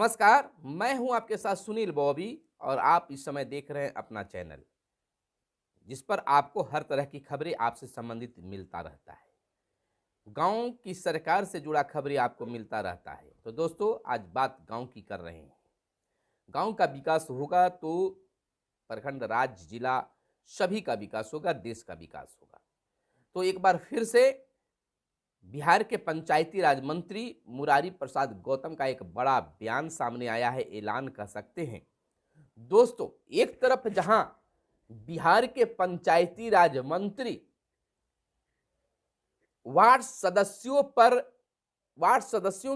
नमस्कार, मैं हूं आपके साथ सुनील बॉबी और आप इस समय देख रहे हैं अपना चैनल, जिस पर आपको हर तरह की खबरें आपसे संबंधित मिलता रहता है। गांव की सरकार से जुड़ा खबरें आपको मिलता रहता है। तो दोस्तों, आज बात गांव की कर रहे हैं। गांव का विकास होगा तो प्रखंड, राज्य, जिला सभी का विकास होगा, देश का विकास होगा। तो एक बार फिर से बिहार के पंचायती राज मंत्री मुरारी प्रसाद गौतम का एक बड़ा बयान सामने आया है, ऐलान कह सकते हैं। दोस्तों, एक तरफ जहां बिहार के पंचायती राज मंत्री वार्ड सदस्यों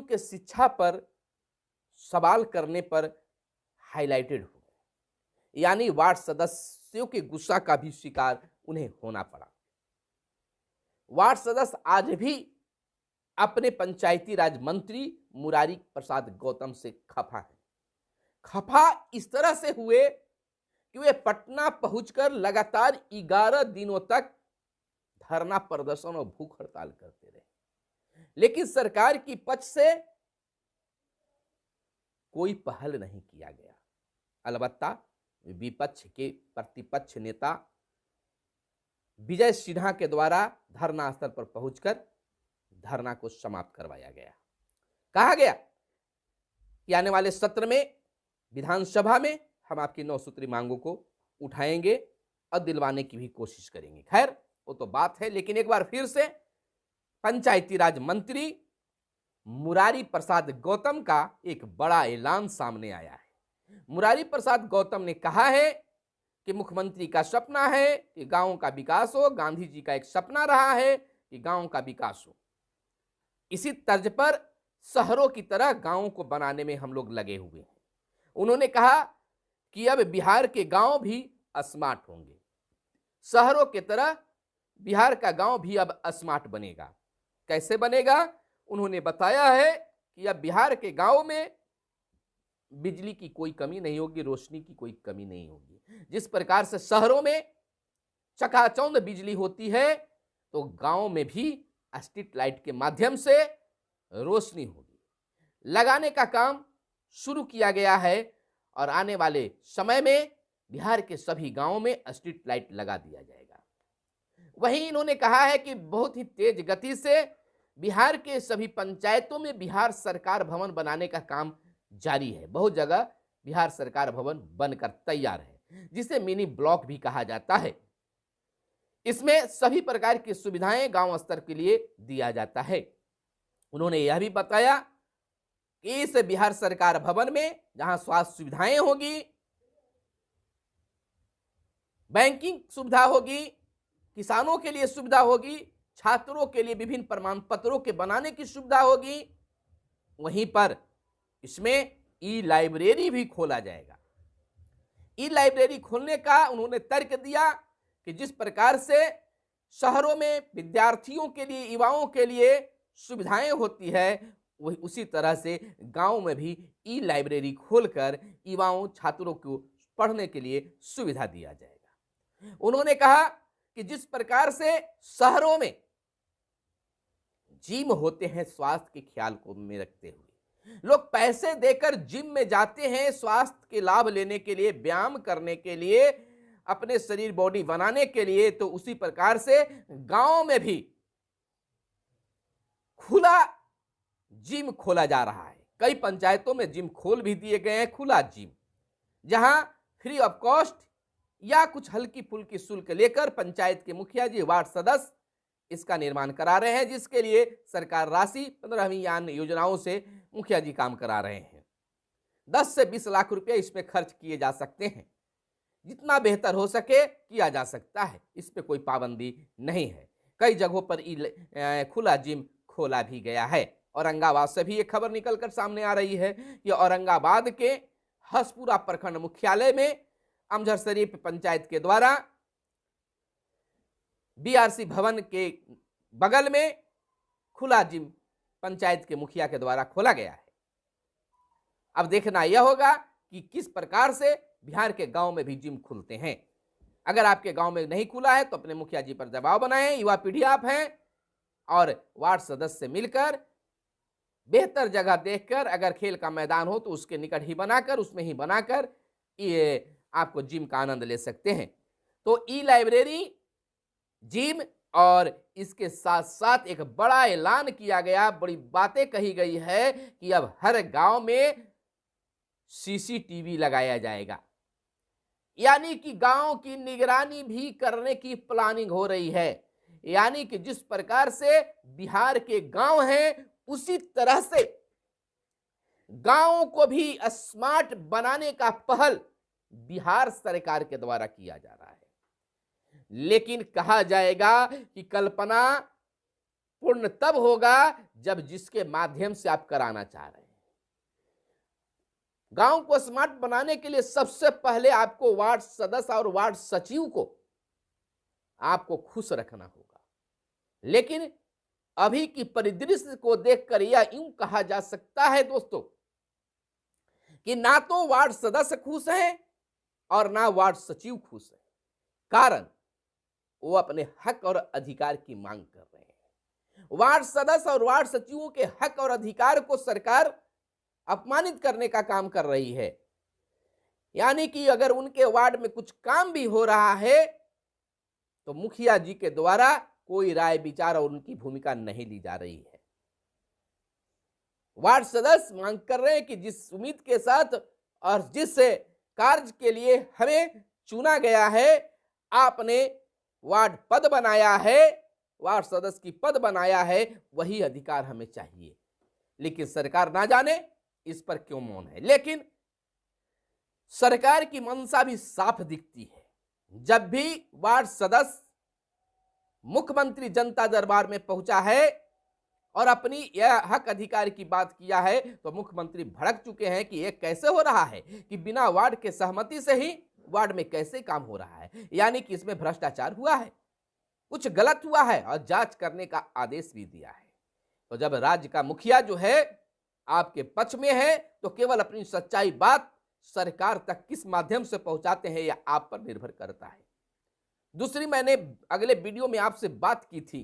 के शिक्षा पर सवाल करने पर हाईलाइटेड हो गए, यानी वार्ड सदस्यों के गुस्सा का भी शिकार उन्हें होना पड़ा। वार्ड सदस्य आज भी अपने पंचायती राज मंत्री मुरारी प्रसाद गौतम से खफा है। खफा इस तरह से हुए कि वे पटना पहुंचकर लगातार 11 दिनों तक धरना प्रदर्शन और भूख हड़ताल करते रहे, लेकिन सरकार की पक्ष से कोई पहल नहीं किया गया। अलबत्ता विपक्ष के प्रतिपक्ष नेता विजय सिन्हा के द्वारा धरना स्थल पर पहुंचकर धरना को समाप्त करवाया गया। कहा गया कि आने वाले सत्र में विधानसभा में हम आपकी 9 सूत्री मांगों को उठाएंगे और दिलवाने की भी कोशिश करेंगे। खैर, वो तो बात है, लेकिन एक बार फिर से पंचायती राज मंत्री मुरारी प्रसाद गौतम का एक बड़ा ऐलान सामने आया है। मुरारी प्रसाद गौतम ने कहा है कि मुख्यमंत्री का सपना है कि गांवों का विकास हो, गांधी जी का एक सपना रहा है कि गांवों का विकास हो। इसी तर्ज पर शहरों की तरह गांवों को बनाने में हम लोग लगे हुए हैं। उन्होंने कहा कि अब बिहार के गांव भी स्मार्ट होंगे, शहरों की तरह बिहार का गांव भी अब स्मार्ट बनेगा। कैसे बनेगा? उन्होंने बताया है कि अब बिहार के गांव में बिजली की कोई कमी नहीं होगी, रोशनी की कोई कमी नहीं होगी। जिस प्रकार से शहरों में चकाचौंध बिजली होती है, तो गांव में भी स्ट्रीट लाइट के माध्यम से रोशनी होगी। लगाने का काम शुरू किया गया है और आने वाले समय में बिहार के सभी गांवों में स्ट्रीट लाइट लगा दिया जाएगा। वहीं इन्होंने कहा है कि बहुत ही तेज गति से बिहार के सभी पंचायतों में बिहार सरकार भवन बनाने का काम जारी है। बहुत जगह बिहार सरकार भवन बनकर तैयार है, जिसे मिनी ब्लॉक भी कहा जाता है। इसमें सभी प्रकार की सुविधाएं गांव स्तर के लिए दिया जाता है। उन्होंने यह भी बताया कि इस बिहार सरकार भवन में जहां स्वास्थ्य सुविधाएं होगी, बैंकिंग सुविधा होगी, किसानों के लिए सुविधा होगी, छात्रों के लिए विभिन्न प्रमाण पत्रों के बनाने की सुविधा होगी, वहीं पर इसमें ई लाइब्रेरी भी खोला जाएगा। ई लाइब्रेरी खोलने का उन्होंने तर्क दिया कि जिस प्रकार से शहरों में विद्यार्थियों के लिए, युवाओं के लिए सुविधाएं होती है, वही उसी तरह से गांव में भी ई लाइब्रेरी खोलकर युवाओं, छात्रों को पढ़ने के लिए सुविधा दिया जाएगा। उन्होंने कहा कि जिस प्रकार से शहरों में जिम होते हैं, स्वास्थ्य के ख्याल को में रखते हुए लोग पैसे देकर जिम में जाते हैं स्वास्थ्य के लाभ लेने के लिए, व्यायाम करने के लिए, अपने शरीर बॉडी बनाने के लिए, तो उसी प्रकार से गांव में भी खुला जिम खोला जा रहा है। कई पंचायतों में जिम खोल भी दिए गए हैं, खुला जिम, जहां फ्री ऑफ कॉस्ट या कुछ हल्की फुल्की शुल्क लेकर पंचायत के मुखिया जी, वार्ड सदस्य इसका निर्माण करा रहे हैं, जिसके लिए सरकार राशि 15वीं यान योजनाओं से मुखिया जी काम करा रहे हैं। 10 से 20 लाख रुपए इसमें खर्च किए जा सकते हैं। जितना बेहतर हो सके किया जा सकता है, इस पे कोई पाबंदी नहीं है। कई जगहों पर खुला जिम खोला भी गया है। औरंगाबाद से भी एक खबर निकलकर सामने आ रही है कि औरंगाबाद के हसपुरा प्रखंड मुख्यालय में अमजर शरीफ पंचायत के द्वारा बीआरसी भवन के बगल में खुला जिम पंचायत के मुखिया के द्वारा खोला गया है। अब देखना यह होगा कि किस प्रकार से बिहार के गांव में भी जिम खुलते हैं। अगर आपके गांव में नहीं खुला है तो अपने मुखिया जी पर दबाव बनाएं, युवा पीढ़ी आप हैं, और वार्ड सदस्य से मिलकर बेहतर जगह देखकर, अगर खेल का मैदान हो तो उसके निकट ही बनाकर, उसमें ही बनाकर ये आपको जिम का आनंद ले सकते हैं। तो ई लाइब्रेरी, जिम और इसके साथ साथ एक बड़ा ऐलान किया गया, बड़ी बातें कही गई है कि अब हर गांव में सीसीटीवी लगाया जाएगा। यानी कि गांव की निगरानी भी करने की प्लानिंग हो रही है। यानी कि जिस प्रकार से बिहार के गांव हैं, उसी तरह से गांवों को भी स्मार्ट बनाने का पहल बिहार सरकार के द्वारा किया जा रहा है। लेकिन कहा जाएगा कि कल्पना पूर्ण तब होगा जब जिसके माध्यम से आप कराना चाह रहे हैं। गांव को स्मार्ट बनाने के लिए सबसे पहले आपको वार्ड सदस्य और वार्ड सचिव को आपको खुश रखना होगा। लेकिन अभी की परिदृश्य को देखकर यह यूं कहा जा सकता है दोस्तों कि ना तो वार्ड सदस्य खुश हैं और ना वार्ड सचिव खुश हैं। कारण वो अपने हक और अधिकार की मांग कर रहे हैं। वार्ड सदस्य और वार्ड सचिवों के हक और अधिकार को सरकार अपमानित करने का काम कर रही है। यानी कि अगर उनके वार्ड में कुछ काम भी हो रहा है तो मुखिया जी के द्वारा कोई राय विचार और उनकी भूमिका नहीं ली जा रही है। वार्ड सदस्य मांग कर रहे हैं कि जिस उम्मीद के साथ और जिस कार्य के लिए हमें चुना गया है, आपने वार्ड पद बनाया है, वार्ड सदस्य की पद बनाया है, वही अधिकार हमें चाहिए। लेकिन सरकार ना जाने इस पर क्यों मौन है। लेकिन सरकार की मंशा भी साफ दिखती है। जब भी वार्ड सदस्य मुख्यमंत्री जनता दरबार में पहुंचा है और अपनी यह हक अधिकार की बात किया है तो मुख्यमंत्री भड़क चुके हैं कि यह कैसे हो रहा है कि बिना वार्ड के सहमति से ही वार्ड में कैसे काम हो रहा है। यानी कि इसमें भ्रष्टाचार हुआ है, कुछ गलत हुआ है और जांच करने का आदेश भी दिया है। तो जब राज्य का मुखिया जो है आपके पक्ष में है तो केवल अपनी सच्चाई बात सरकार तक किस माध्यम से पहुंचाते हैं यह आप पर निर्भर करता है। दूसरी, मैंने अगले वीडियो में आपसे बात की थी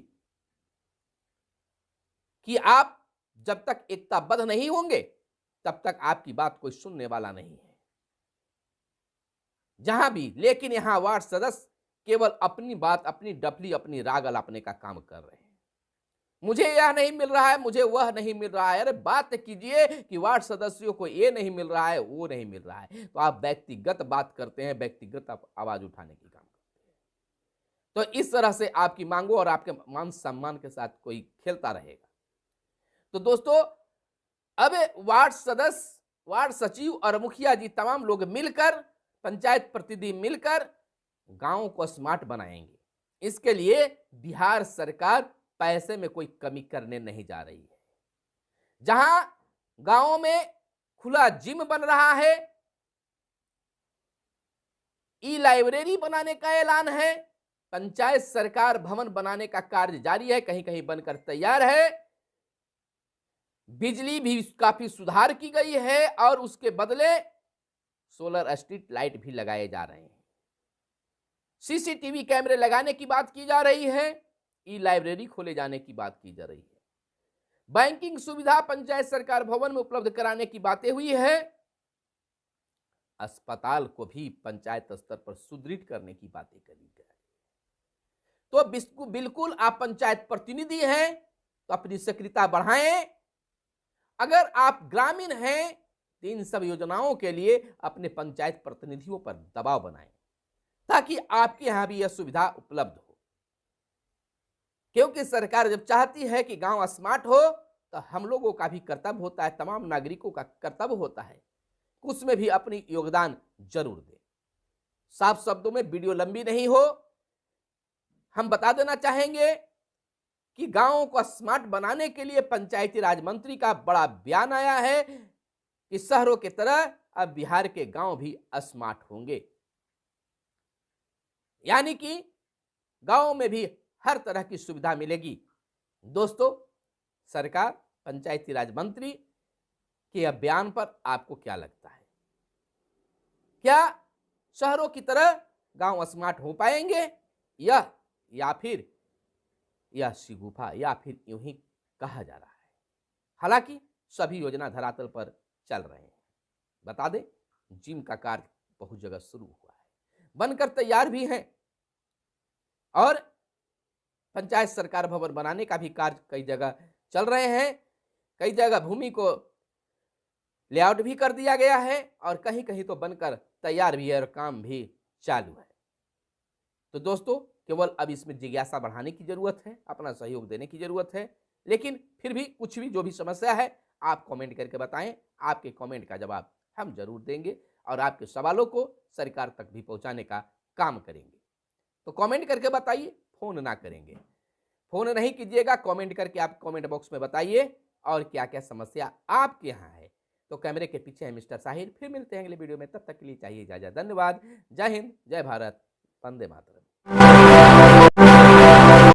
कि आप जब तक एकताबद्ध नहीं होंगे तब तक आपकी बात कोई सुनने वाला नहीं है जहां भी। लेकिन यहां वार्ड सदस्य केवल अपनी बात, अपनी डफली, अपनी राग अलापने का काम कर रहे हैं। मुझे यह नहीं मिल रहा है, मुझे वह नहीं मिल रहा है। अरे बात कीजिए कि वार्ड सदस्यों को ये नहीं मिल रहा है, वो नहीं मिल रहा है, तो आप व्यक्तिगत बात करते हैं, व्यक्तिगत आप आवाज उठाने की काम करते हैं। तो इस तरह से आपकी मांगों और आपके मान सम्मान के साथ कोई खेलता रहेगा। तो दोस्तों, अब वार्ड सदस्य, वार्ड सचिव और मुखिया जी तमाम लोग मिलकर, पंचायत प्रतिनिधि मिलकर गांव को स्मार्ट बनाएंगे। इसके लिए बिहार सरकार पैसे में कोई कमी करने नहीं जा रही है। जहां गांवों में खुला जिम बन रहा है, ई लाइब्रेरी बनाने का ऐलान है, पंचायत सरकार भवन बनाने का कार्य जारी है, कहीं कहीं बनकर तैयार है, बिजली भी काफी सुधार की गई है और उसके बदले सोलर स्ट्रीट लाइट भी लगाए जा रहे हैं। सीसीटीवी कैमरे लगाने की बात की जा रही है, ई लाइब्रेरी खोले जाने की बात की जा रही है, बैंकिंग सुविधा पंचायत सरकार भवन में उपलब्ध कराने की बातें हुई है, अस्पताल को भी पंचायत स्तर पर सुदृढ़ करने की बातें करी गई। तो बिल्कुल आप पंचायत प्रतिनिधि हैं तो अपनी सक्रियता बढ़ाएं। अगर आप ग्रामीण हैं तो इन सब योजनाओं के लिए अपने पंचायत प्रतिनिधियों पर दबाव बनाएं ताकि आपके यहां भी यह सुविधा उपलब्ध हो। क्योंकि सरकार जब चाहती है कि गांव स्मार्ट हो तो हम लोगों का भी कर्तव्य होता है, तमाम नागरिकों का कर्तव्य होता है, उसमें भी अपनी योगदान जरूर दें। साफ शब्दों में, वीडियो लंबी नहीं हो, हम बता देना चाहेंगे कि गांवों को स्मार्ट बनाने के लिए पंचायती राज मंत्री का बड़ा बयान आया है कि शहरों की तरह अब बिहार के गांव भी स्मार्ट होंगे। यानी कि गांव में भी हर तरह की सुविधा मिलेगी। दोस्तों, सरकार, पंचायती राज मंत्री के बयान पर आपको क्या लगता है? क्या शहरों की तरह गांव स्मार्ट हो पाएंगे या फिर यह शिगुफा, या फिर यूं ही कहा जा रहा है? हालांकि सभी योजना धरातल पर चल रहे हैं। बता दें, जिम का कार्य बहुत जगह शुरू हुआ है, बनकर तैयार भी हैं और पंचायत सरकार भवन बनाने का भी कार्य कई जगह चल रहे हैं। कई जगह भूमि को लेआउट भी कर दिया गया है और कहीं कहीं तो बनकर तैयार भी है और काम भी चालू है। तो दोस्तों, केवल अब इसमें जिज्ञासा बढ़ाने की जरूरत है, अपना सहयोग देने की जरूरत है। लेकिन फिर भी कुछ भी जो भी समस्या है आप कमेंट करके बताएं, आपके कमेंट का जवाब हम जरूर देंगे और आपके सवालों को सरकार तक भी पहुंचाने का काम करेंगे। तो कमेंट करके बताइए, फोन ना करेंगे, फोन नहीं कीजिएगा, कमेंट करके आप कमेंट बॉक्स में बताइए और क्या क्या समस्या आपके यहाँ है। तो कैमरे के पीछे है मिस्टर साहिर, फिर मिलते हैं अगले वीडियो में, तब तक के लिए चाहिए इजाजत। धन्यवाद। जय हिंद, जय भारत, वंदे मातरम।